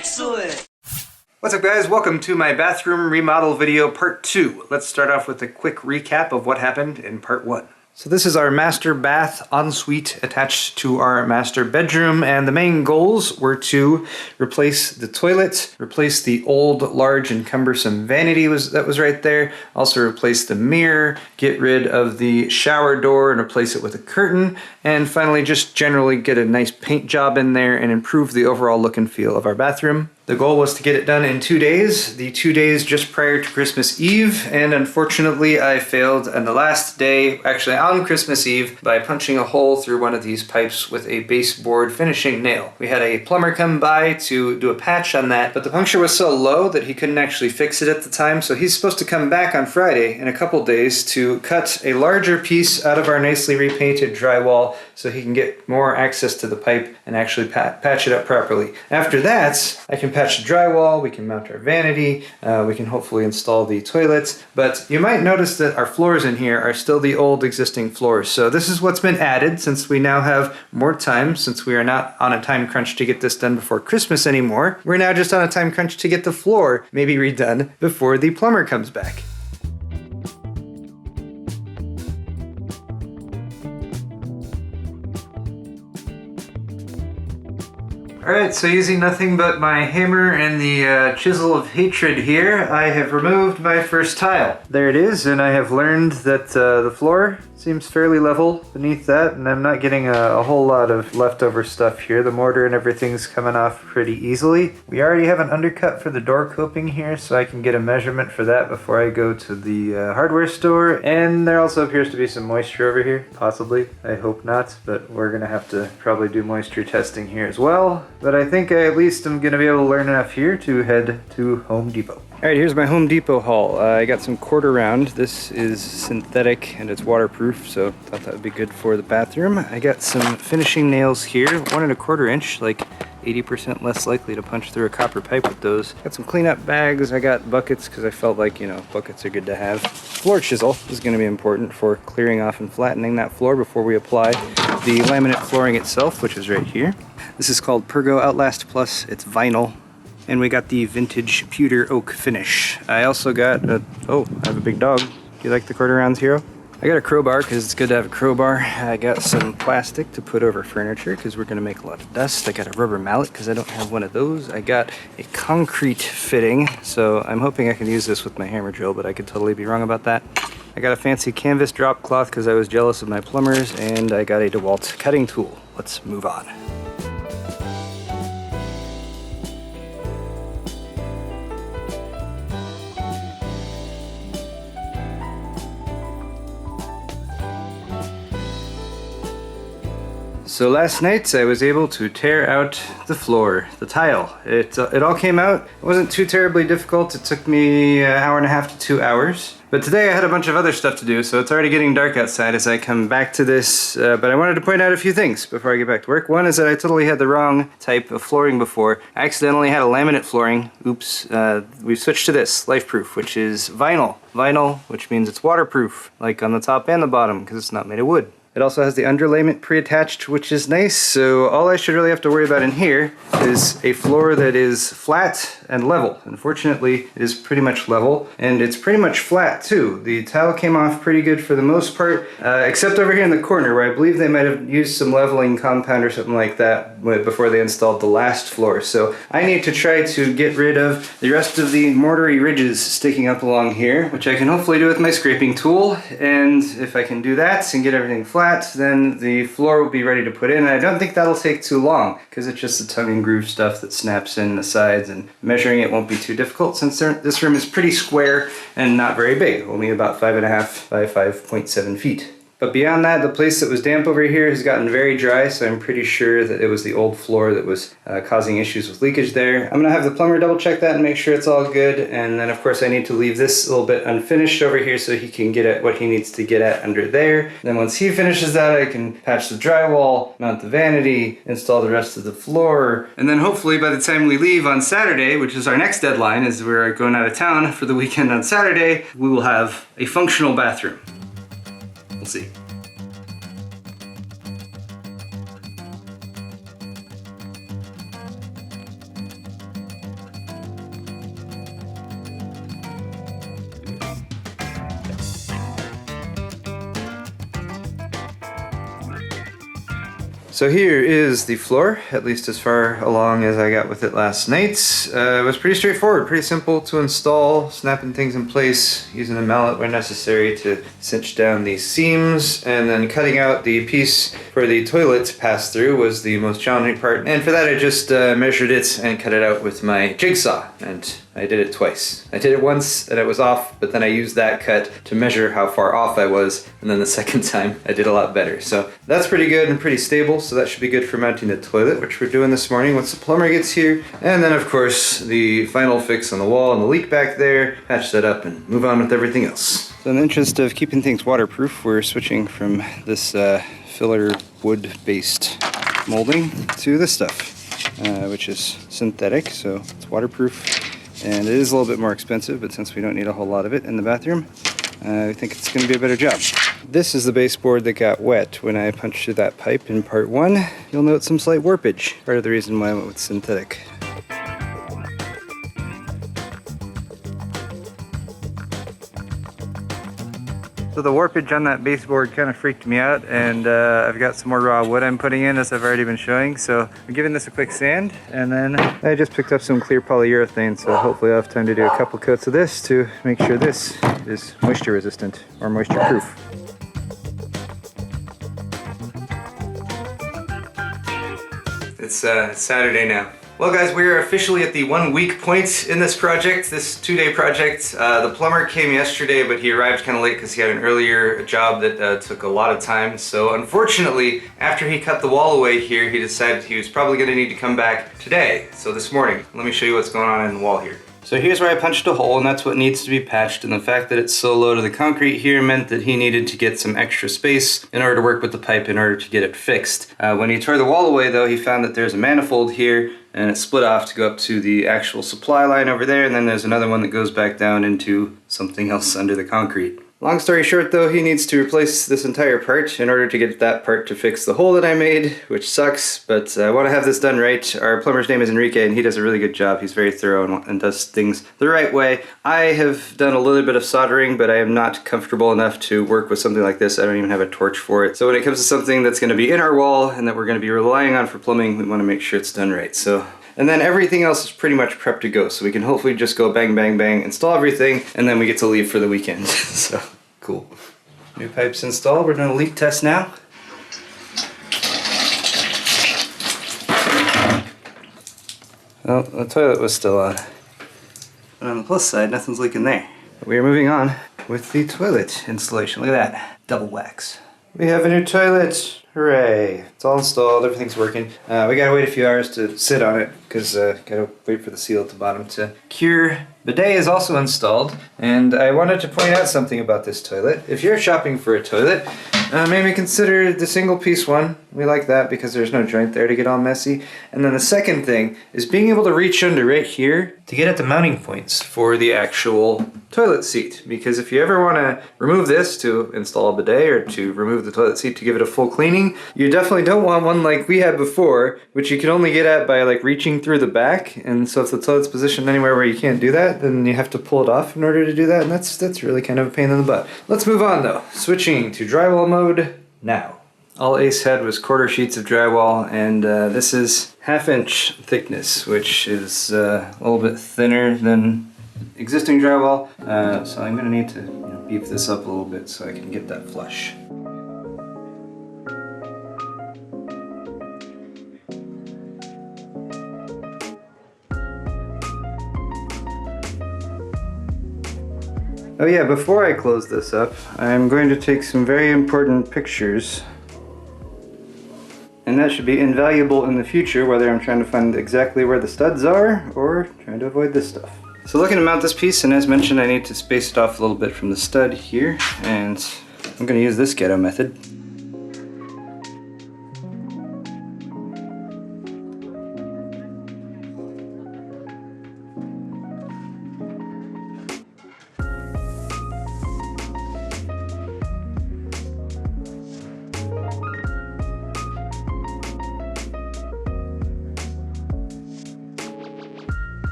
Excellent! What's up guys, welcome to my bathroom remodel video part 2. Let's start off with a quick recap of what happened in part 1. So this is our master bath ensuite attached to our master bedroom, and the main goals were to replace the toilet, replace the old, large, and cumbersome vanity that was right there, also replace the mirror, get rid of the shower door and replace it with a curtain, and finally just generally get a nice paint job in there and improve the overall look and feel of our bathroom. The goal was to get it done in 2 days, the 2 days just prior to Christmas Eve, and unfortunately I failed on the last day, actually on Christmas Eve, by punching a hole through one of these pipes with a baseboard finishing nail. We had a plumber come by to do a patch on that, but the puncture was so low that he couldn't actually fix it at the time, so he's supposed to come back on Friday in a couple days to cut a larger piece out of our nicely repainted drywall so he can get more access to the pipe and actually patch it up properly. After that, I can patch the drywall, we can mount our vanity, we can hopefully install the toilets, but you might notice that our floors in here are still the old existing floors. So this is what's been added since we now have more time, since we are not on a time crunch to get this done before Christmas anymore. We're now just on a time crunch to get the floor maybe redone before the plumber comes back. Alright, so using nothing but my hammer and the chisel of hatred here, I have removed my first tile. There it is, and I have learned that the floor seems fairly level beneath that, and I'm not getting a whole lot of leftover stuff here. The mortar and everything's coming off pretty easily. We already have an undercut for the door coping here, so I can get a measurement for that before I go to the hardware store. And there also appears to be some moisture over here, possibly. I hope not, but we're gonna have to probably do moisture testing here as well. But I think I at least am gonna be able to learn enough here to head to Home Depot. Alright, here's my Home Depot haul. I got some quarter round. This is synthetic and it's waterproof, so I thought that would be good for the bathroom. I got some finishing nails here, 1 1/4 inch, like 80% less likely to punch through a copper pipe with those. Got some cleanup bags. I got buckets because I felt like, you know, buckets are good to have. Floor chisel is going to be important for clearing off and flattening that floor before we apply the laminate flooring itself, which is right here. This is called Pergo Outlast Plus. It's vinyl. And we got the vintage pewter oak finish. I also got oh, I have a big dog. Do you like the quarter rounds, Hero? I got a crowbar because it's good to have a crowbar. I got some plastic to put over furniture because we're gonna make a lot of dust. I got a rubber mallet because I don't have one of those. I got a concrete fitting, so I'm hoping I can use this with my hammer drill, but I could totally be wrong about that. I got a fancy canvas drop cloth because I was jealous of my plumbers, and I got a DeWalt cutting tool. Let's move on. So last night I was able to tear out the floor, the tile. It all came out. It wasn't too terribly difficult. It took me an hour and a half to 2 hours. But today I had a bunch of other stuff to do, so it's already getting dark outside as I come back to this. But I wanted to point out a few things before I get back to work. One is that I totally had the wrong type of flooring before. I accidentally had a laminate flooring. Oops. We've switched to this, LifeProof, which is vinyl. Vinyl, which means it's waterproof, like on the top and the bottom, because it's not made of wood. It also has the underlayment pre-attached, which is nice, so all I should really have to worry about in here is a floor that is flat and level. Unfortunately, it is pretty much level, and it's pretty much flat too. The tile came off pretty good for the most part, except over here in the corner where I believe they might have used some leveling compound or something like that before they installed the last floor. So I need to try to get rid of the rest of the mortary ridges sticking up along here, which I can hopefully do with my scraping tool, and if I can do that and get everything flat, then the floor will be ready to put in. And I don't think that'll take too long because it's just the tongue and groove stuff that snaps in the sides, and measuring it won't be too difficult since this room is pretty square and not very big, only about 5.5 by 5.7 feet. But beyond that, the place that was damp over here has gotten very dry, so I'm pretty sure that it was the old floor that was causing issues with leakage there. I'm gonna have the plumber double check that and make sure it's all good, and then of course I need to leave this a little bit unfinished over here so he can get at what he needs to get at under there. Then once he finishes that, I can patch the drywall, mount the vanity, install the rest of the floor, and then hopefully by the time we leave on Saturday, which is our next deadline, as we're going out of town for the weekend on Saturday, we will have a functional bathroom. We'll see. So here is the floor, at least as far along as I got with it last night. It was pretty straightforward, pretty simple to install, snapping things in place, using a mallet where necessary to cinch down the seams, and then cutting out the piece for the toilet to pass through was the most challenging part. And for that I just measured it and cut it out with my jigsaw, and I did it twice. I did it once and it was off, but then I used that cut to measure how far off I was, and then the second time I did a lot better. So that's pretty good and pretty stable, so that should be good for mounting the toilet, which we're doing this morning once the plumber gets here. And then of course the final fix on the wall and the leak back there, patch that up and move on with everything else. So in the interest of keeping things waterproof, we're switching from this filler wood-based molding to this stuff, which is synthetic, so it's waterproof. And it is a little bit more expensive, but since we don't need a whole lot of it in the bathroom, I think it's going to be a better job. This is the baseboard that got wet when I punched through that pipe in part 1. You'll note some slight warpage, part of the reason why I went with synthetic. So the warpage on that baseboard kind of freaked me out, and I've got some more raw wood I'm putting in, as I've already been showing. So I'm giving this a quick sand, and then I just picked up some clear polyurethane, so hopefully I'll have time to do a couple coats of this to make sure this is moisture resistant or moisture proof. It's Saturday now. Well guys, we are officially at the 1 week point in this project, this 2-day project. The plumber came yesterday, but he arrived kind of late because he had an earlier job that took a lot of time. So unfortunately, after he cut the wall away here, he decided he was probably going to need to come back today. So this morning, let me show you what's going on in the wall here. So here's where I punched a hole, and that's what needs to be patched, and the fact that it's so low to the concrete here meant that he needed to get some extra space in order to work with the pipe in order to get it fixed. When he tore the wall away though, he found that there's a manifold here, and it split off to go up to the actual supply line over there, and then there's another one that goes back down into something else under the concrete. Long story short though, he needs to replace this entire part in order to get that part to fix the hole that I made, which sucks, but I want to have this done right. Our plumber's name is Enrique, and he does a really good job. He's very thorough and does things the right way. I have done a little bit of soldering, but I am not comfortable enough to work with something like this. I don't even have a torch for it. So when it comes to something that's going to be in our wall and that we're going to be relying on for plumbing, we want to make sure it's done right. And then everything else is pretty much prepped to go, so we can hopefully just go bang, bang, bang, install everything, and then we get to leave for the weekend. So, cool. New pipes installed. We're doing a leak test now. Well, the toilet was still on. But on the plus side, nothing's leaking there. We are moving on with the toilet installation. Look at that. Double wax. We have a new toilet. Hooray! It's all installed, everything's working. We gotta wait a few hours to sit on it because gotta wait for the seal at the bottom to cure. Bidet is also installed, and I wanted to point out something about this toilet. If you're shopping for a toilet, maybe consider the single piece one. We like that because there's no joint there to get all messy. And then the second thing is being able to reach under right here to get at the mounting points for the actual toilet seat. Because if you ever want to remove this to install a bidet or to remove the toilet seat to give it a full cleaning, you definitely don't want one like we had before, which you can only get at by like reaching through the back. And so if the toilet's positioned anywhere where you can't do that, then you have to pull it off in order to do that, and that's really kind of a pain in the butt. Let's move on though. Switching to drywall mode now. All Ace had was quarter sheets of drywall, and this is 1/2 inch thickness, which is a little bit thinner than existing drywall, so I'm going to need to beef this up a little bit so I can get that flush. Oh yeah, before I close this up, I'm going to take some very important pictures. And that should be invaluable in the future, whether I'm trying to find exactly where the studs are or trying to avoid this stuff. So looking to mount this piece, and as mentioned, I need to space it off a little bit from the stud here, and I'm going to use this ghetto method.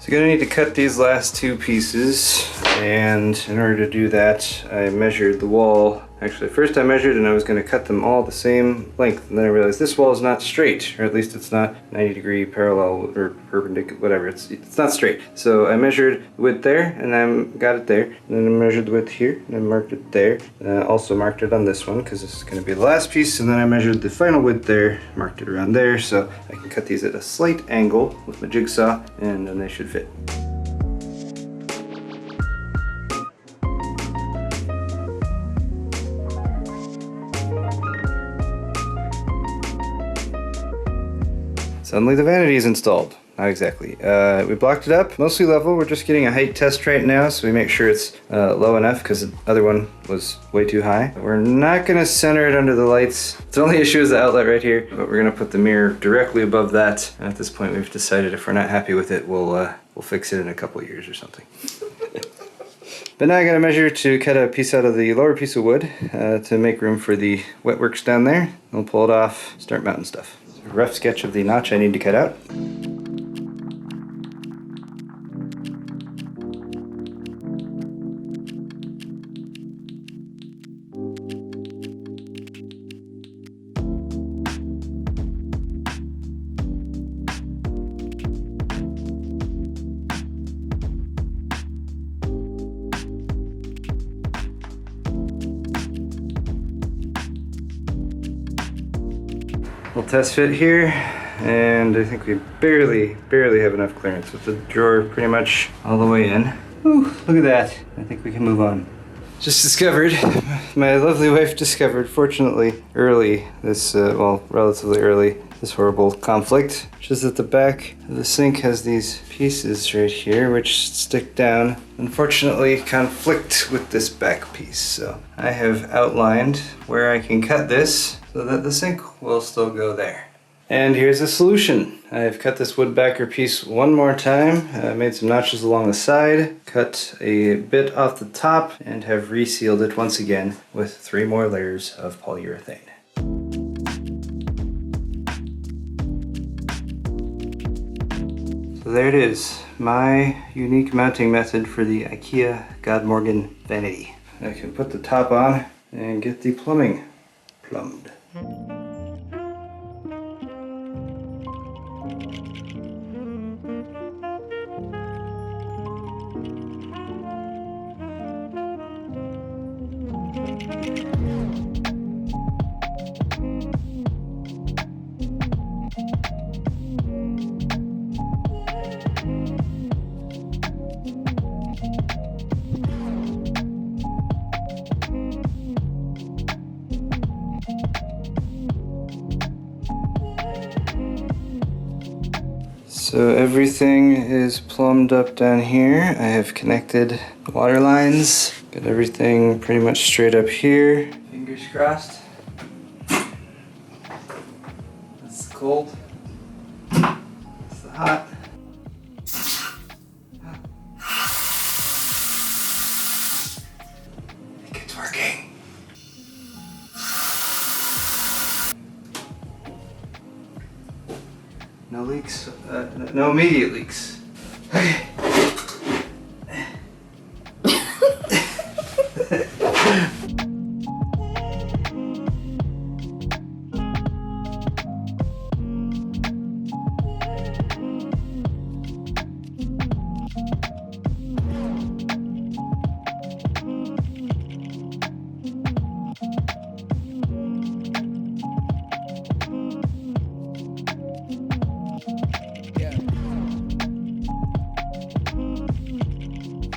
So you're gonna need to cut these last two pieces, and in order to do that, I measured the wall. Actually, first I measured and I was gonna cut them all the same length, and then I realized this wall is not straight, or at least it's not 90-degree parallel or perpendicular, whatever, it's not straight. So I measured the width there, and I got it there, and then I measured the width here, and I marked it there. And I also marked it on this one, because this is gonna be the last piece, and then I measured the final width there, marked it around there, so I can cut these at a slight angle with my jigsaw, and then they should fit. Suddenly the vanity is installed. Not exactly. We blocked it up, mostly level. We're just getting a height test right now, so we make sure it's low enough because the other one was way too high. We're not gonna center it under the lights. The only issue is the outlet right here, but we're gonna put the mirror directly above that. And at this point, we've decided if we're not happy with it, we'll fix it in a couple of years or something. But now I gotta measure to cut a piece out of the lower piece of wood to make room for the wet works down there. We'll pull it off, start mounting stuff. A rough sketch of the notch I need to cut out. We'll test fit here, and I think we barely have enough clearance with the drawer pretty much all the way in. Ooh, look at that. I think we can move on. Just discovered, my lovely wife discovered, fortunately early, this, well, relatively early, this horrible conflict, which is that the back of the sink has these pieces right here which stick down, unfortunately conflict with this back piece. So I have outlined where I can cut this so that the sink will still go there. And here's a solution. I've cut this wood backer piece one more time, made some notches along the side, cut a bit off the top, and have resealed it once again with 3 more layers of polyurethane. So there it is, my unique mounting method for the IKEA Godmorgan Vanity. I can put the top on and get the plumbing plumbed. So everything is plumbed up down here. I have connected the water lines. Got everything pretty much straight up here. Fingers crossed. That's the cold. That's the hot. I think it's working. No leaks, no immediate leaks. Okay.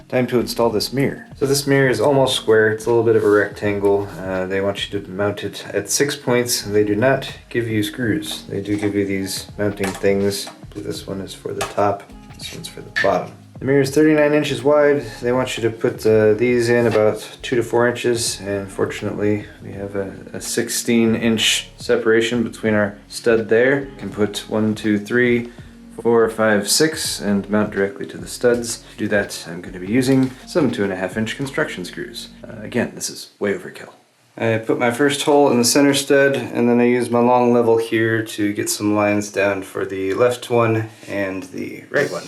Time to install this mirror. So this mirror is almost square. It's a little bit of a rectangle. They want you to mount it at 6 points. They do not give you screws. They do give you these mounting things. This one is for the top. This one's for the bottom. The mirror is 39 inches wide. They want you to put these in about 2 to 4 inches. And fortunately, we have a 16-inch separation between our stud there. You can put 1, 2, 3, 4, 5, 6 and mount directly to the studs. To do that, I'm going to be using some 2.5-inch construction screws. Again, this is way overkill. I put my first hole in the center stud, and then I use my long level here to get some lines down for the left one and the right one.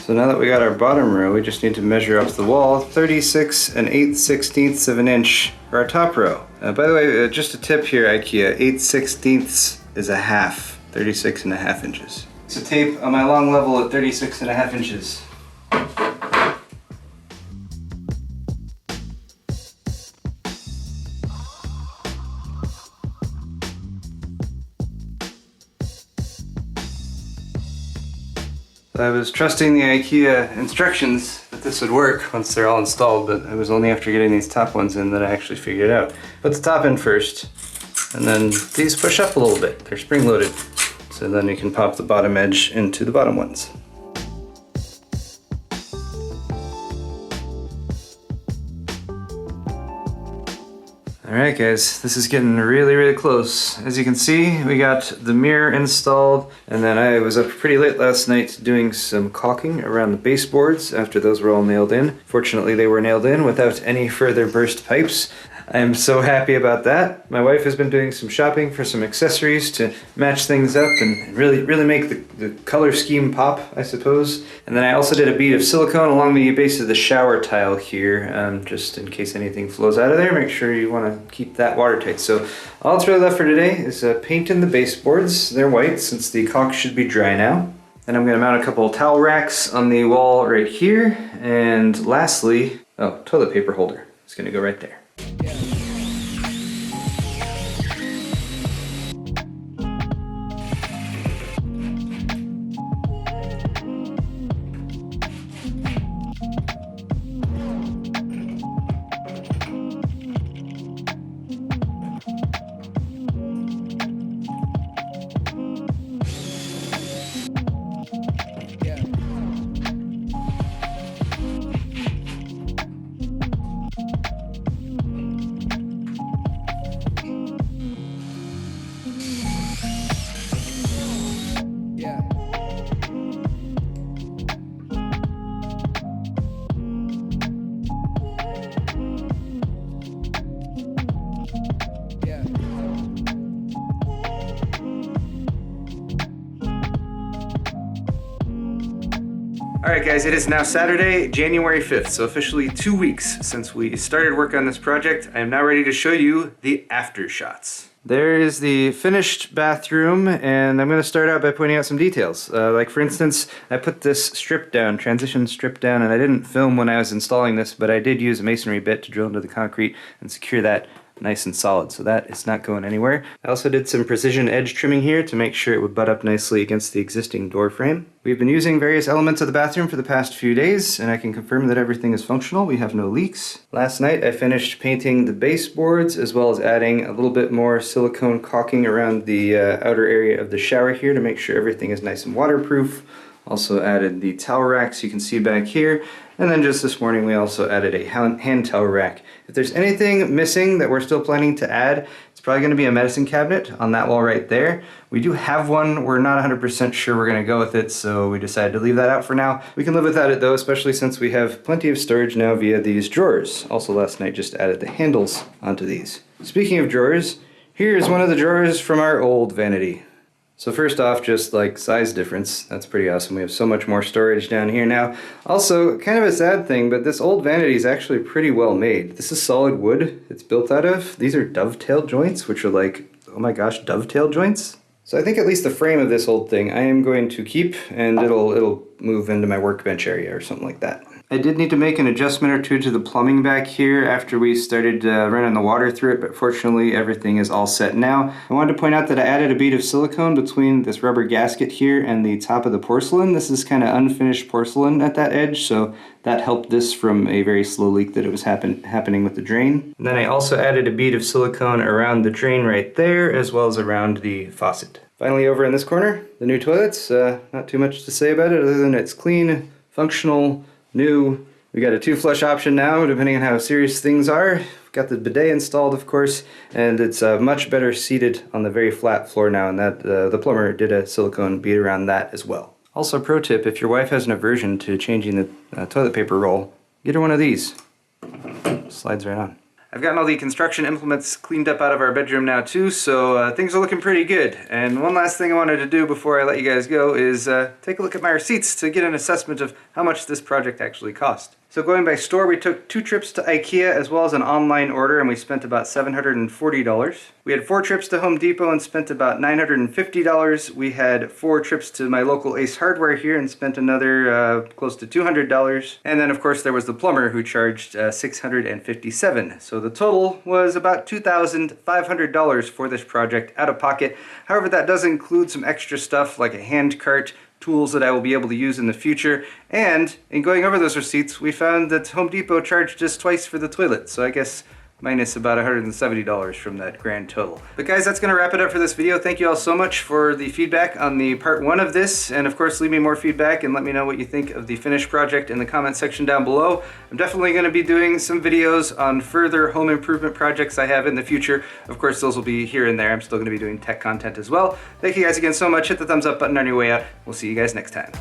So now that we got our bottom row, we just need to measure up the wall 36 8/16 of an inch for our top row. By the way, just a tip here, IKEA, 8/16 is a half, 36.5 inches. So tape on my long level at 36.5 inches. I was trusting the IKEA instructions that this would work once they're all installed, but it was only after getting these top ones in that I actually figured it out. Put the top in first, and then these push up a little bit. They're spring loaded, so then you can pop the bottom edge into the bottom ones. Alright guys, this is getting really close. As you can see, we got the mirror installed, and then I was up pretty late last night doing some caulking around the baseboards after those were all nailed in. Fortunately, they were nailed in without any further burst pipes. I'm so happy about that. My wife has been doing some shopping for some accessories to match things up and really make the color scheme pop, I suppose. And then I also did a bead of silicone along the base of the shower tile here, just in case anything flows out of there. Make sure you want to keep that watertight. So all that's really left for today is painting the baseboards. They're white since the caulk should be dry now. Then I'm going to mount a couple towel racks on the wall right here. And lastly, toilet paper holder. It's going to go right there. Alright guys, it is now Saturday, January 5th, so officially 2 weeks since we started work on this project. I am now ready to show you the after shots. There is the finished bathroom, and I'm going to start out by pointing out some details. Like for instance, I put this strip down, transition strip down, and I didn't film when I was installing this, but I did use a masonry bit to drill into the concrete and secure that nice and solid, so that is not going anywhere. I also did some precision edge trimming here to make sure it would butt up nicely against the existing door frame. We've been using various elements of the bathroom for the past few days, and I can confirm that everything is functional. We have no leaks. Last night I finished painting the baseboards as well as adding a little bit more silicone caulking around the outer area of the shower here to make sure everything is nice and waterproof. Also added the towel racks you can see back here. And then just this morning we also added a hand towel rack. If there's anything missing that we're still planning to add, it's probably going to be a medicine cabinet on that wall right there. We do have one, we're not 100% sure we're going to go with it, so we decided to leave that out for now. We can live without it though, especially since we have plenty of storage now via these drawers. Also last night just added the handles onto these. Speaking of drawers, here's one of the drawers from our old Vanity. So first off, just like size difference, that's pretty awesome. We have so much more storage down here now. Also, kind of a sad thing, but this old Vanity is actually pretty well made. This is solid wood it's built out of. These are dovetail joints, which are like, oh my gosh, dovetail joints? So I think at least the frame of this old thing I am going to keep, and it'll move into my workbench area or something like that. I did need to make an adjustment or two to the plumbing back here after we started running the water through it, but fortunately everything is all set now. I wanted to point out that I added a bead of silicone between this rubber gasket here and the top of the porcelain. This is kind of unfinished porcelain at that edge, so that helped this from a very slow leak that it was happening with the drain. And then I also added a bead of silicone around the drain right there, as well as around the faucet. Finally, over in this corner, the new toilets. Not too much to say about it other than it's clean, functional, new. We got a 2-flush option now, depending on how serious things are. We've got the bidet installed, of course, and it's much better seated on the very flat floor now, and that the plumber did a silicone bead around that as well. Also, pro tip, if your wife has an aversion to changing the toilet paper roll, get her one of these. Slides right on. I've gotten all the construction implements cleaned up out of our bedroom now too, so things are looking pretty good. And one last thing I wanted to do before I let you guys go is take a look at my receipts to get an assessment of how much this project actually cost. So going by store, we took 2 trips to IKEA as well as an online order, and we spent about $740. We had 4 trips to Home Depot and spent about $950. We had 4 trips to my local Ace Hardware here and spent another close to $200. And then of course there was the plumber who charged $657. So the total was about $2,500 for this project out of pocket. However, that does include some extra stuff like a hand cart, tools that I will be able to use in the future, and in going over those receipts we found that Home Depot charged us twice for the toilet, so I guess minus about $170 from that grand total. But guys, that's going to wrap it up for this video. Thank you all so much for the feedback on the part 1 of this, and of course leave me more feedback and let me know what you think of the finished project in the comment section down below. I'm definitely going to be doing some videos on further home improvement projects I have in the future. Of course those will be here and there. I'm still going to be doing tech content as well. Thank you guys again so much. Hit the thumbs up button on your way out. We'll see you guys next time.